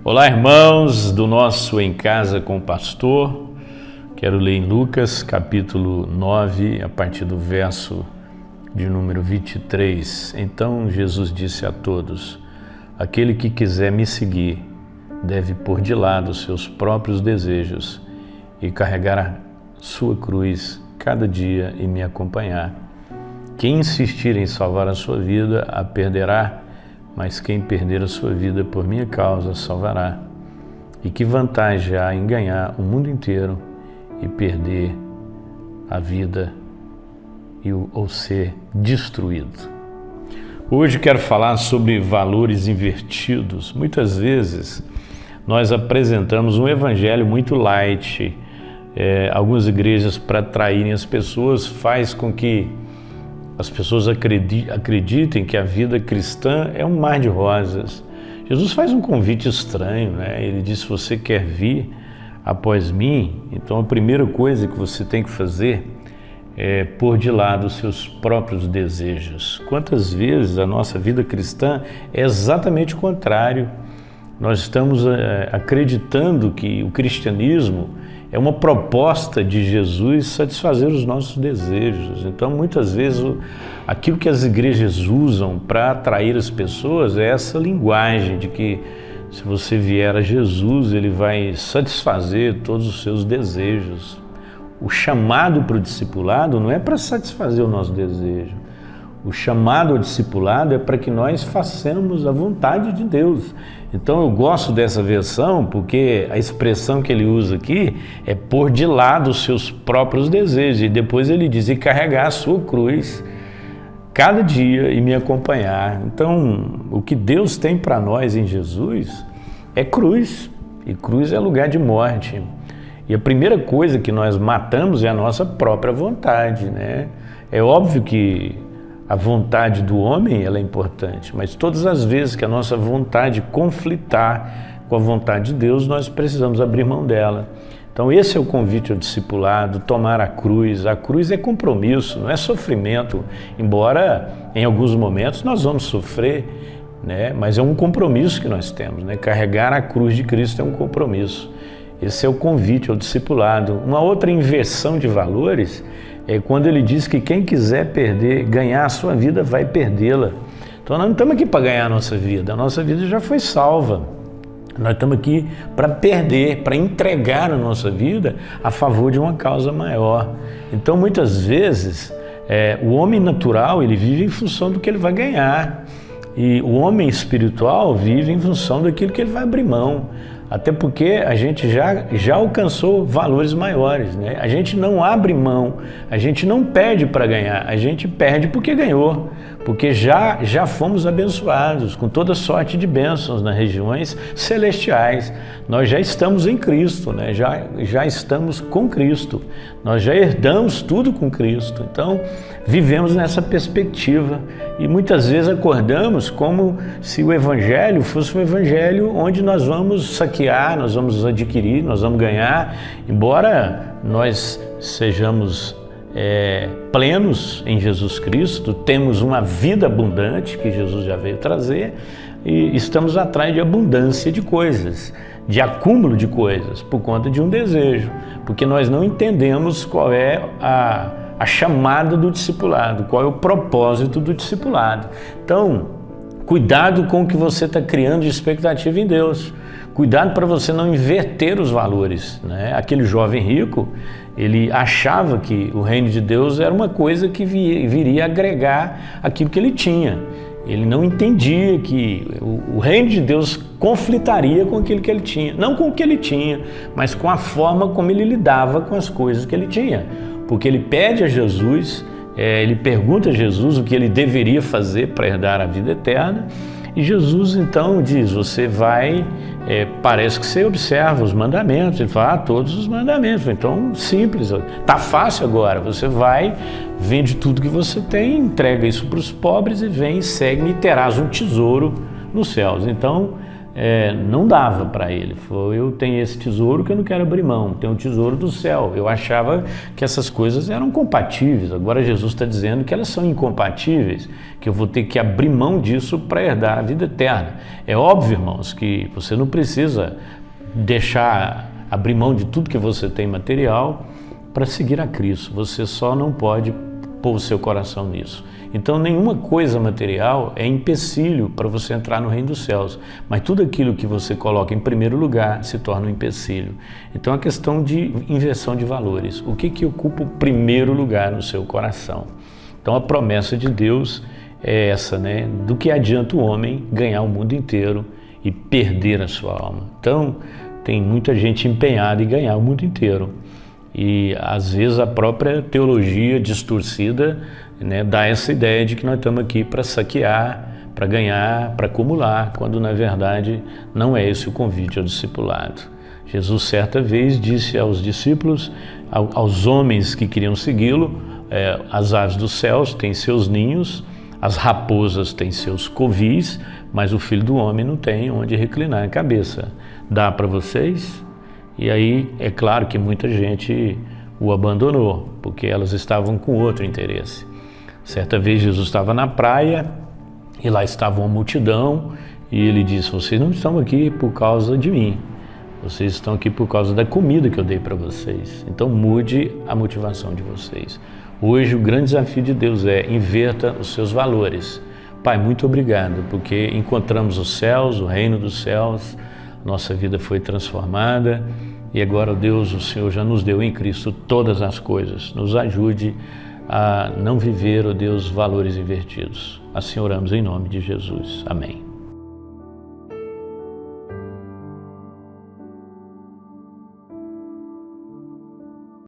Olá, irmãos do nosso Em Casa com o Pastor. Quero ler em Lucas, capítulo 9, a partir do verso de número 23. Então Jesus disse a todos: aquele que quiser me seguir deve pôr de lado os seus próprios desejos e carregar a sua cruz cada dia e me acompanhar. Quem insistir em salvar a sua vida a perderá, mas quem perder a sua vida por minha causa salvará. E que vantagem há em ganhar o mundo inteiro e perder a vida ou ser destruído? Hoje quero falar sobre valores invertidos. Muitas vezes nós apresentamos um evangelho muito light. Algumas igrejas, para atraírem as pessoas, faz com que as pessoas acreditem que a vida cristã é um mar de rosas. Jesus faz um convite estranho, né? Ele diz: se você quer vir após mim, então a primeira coisa que você tem que fazer é pôr de lado os seus próprios desejos. Quantas vezes a nossa vida cristã é exatamente o contrário? Nós estamos acreditando que o cristianismo é uma proposta de Jesus satisfazer os nossos desejos. Então, muitas vezes, aquilo que as igrejas usam para atrair as pessoas é essa linguagem de que se você vier a Jesus, Ele vai satisfazer todos os seus desejos. O chamado para o discipulado não é para satisfazer o nosso desejo. O chamado ao discipulado é para que nós façamos a vontade de Deus. Então eu gosto dessa versão porque a expressão que ele usa aqui é pôr de lado os seus próprios desejos. E depois ele diz: e carregar a sua cruz cada dia e me acompanhar. Então o que Deus tem para nós em Jesus é cruz. E cruz é lugar de morte. E a primeira coisa que nós matamos é a nossa própria vontade, né? É óbvio que a vontade do homem ela é importante, mas todas as vezes que a nossa vontade conflitar com a vontade de Deus, nós precisamos abrir mão dela. Então esse é o convite ao discipulado, tomar a cruz. A cruz é compromisso, não é sofrimento, embora em alguns momentos nós vamos sofrer, né? Mas é um compromisso que nós temos, né? Carregar a cruz de Cristo é um compromisso. Esse é o convite ao discipulado. Uma outra inversão de valores é quando ele diz que quem quiser ganhar a sua vida vai perdê-la. Então nós não estamos aqui para ganhar a nossa vida já foi salva. Nós estamos aqui para perder, para entregar a nossa vida a favor de uma causa maior. Então muitas vezes o homem natural ele vive em função do que ele vai ganhar, e o homem espiritual vive em função daquilo que ele vai abrir mão. Até porque a gente já alcançou valores maiores, né? A gente não abre mão, a gente não perde para ganhar, a gente perde porque ganhou, porque já fomos abençoados com toda sorte de bênçãos nas regiões celestiais. Nós já estamos em Cristo, né? Já estamos com Cristo, nós já herdamos tudo com Cristo. Então vivemos nessa perspectiva e muitas vezes acordamos como se o evangelho fosse um evangelho onde nós vamos saquear, nós vamos adquirir, nós vamos ganhar, embora nós sejamos plenos em Jesus Cristo, temos uma vida abundante que Jesus já veio trazer e estamos atrás de abundância de coisas, de acúmulo de coisas, por conta de um desejo, porque nós não entendemos qual é a chamada do discipulado, qual é o propósito do discipulado. Então, cuidado com o que você está criando de expectativa em Deus. Cuidado para você não inverter os valores, né? Aquele jovem rico, ele achava que o reino de Deus era uma coisa que viria agregar aquilo que ele tinha. Ele não entendia que o reino de Deus conflitaria com aquilo que ele tinha. Não com o que ele tinha, mas com a forma como ele lidava com as coisas que ele tinha. Porque ele pede a Jesus, ele pergunta a Jesus o que ele deveria fazer para herdar a vida eterna. E Jesus então diz: você vai, parece que você observa os mandamentos. Ele fala: todos os mandamentos. Então, simples, está fácil agora. Você vai, vende tudo que você tem, entrega isso para os pobres e vem, segue-me e terás um tesouro nos céus. Então, não dava para ele. Falou, eu tenho esse tesouro que eu não quero abrir mão, tenho o tesouro do céu. Eu achava que essas coisas eram compatíveis, agora Jesus está dizendo que elas são incompatíveis, que eu vou ter que abrir mão disso para herdar a vida eterna. É óbvio, irmãos, que você não precisa abrir mão de tudo que você tem material para seguir a Cristo, você só não pode pôr o seu coração nisso. Então, nenhuma coisa material é empecilho para você entrar no reino dos céus, mas tudo aquilo que você coloca em primeiro lugar se torna um empecilho. Então, a questão de inversão de valores, o que ocupa o primeiro lugar no seu coração? Então, a promessa de Deus é essa, né? Do que adianta o homem ganhar o mundo inteiro e perder a sua alma? Então, tem muita gente empenhada em ganhar o mundo inteiro. E às vezes a própria teologia distorcida, né, dá essa ideia de que nós estamos aqui para saquear, para ganhar, para acumular, quando na verdade não é esse o convite ao discipulado. Jesus certa vez disse aos discípulos, aos homens que queriam segui-lo, as aves dos céus têm seus ninhos, as raposas têm seus covis, mas o Filho do Homem não tem onde reclinar a cabeça. Dá para vocês? E aí, é claro que muita gente o abandonou, porque elas estavam com outro interesse. Certa vez Jesus estava na praia e lá estava uma multidão e ele disse, vocês não estão aqui por causa de mim, vocês estão aqui por causa da comida que eu dei para vocês. Então mude a motivação de vocês. Hoje o grande desafio de Deus é inverta os seus valores. Pai, muito obrigado, porque encontramos os céus, o reino dos céus, nossa vida foi transformada e agora, Deus, o Senhor já nos deu em Cristo todas as coisas. Nos ajude a não viver, ó Deus, valores invertidos. Assim oramos em nome de Jesus. Amém.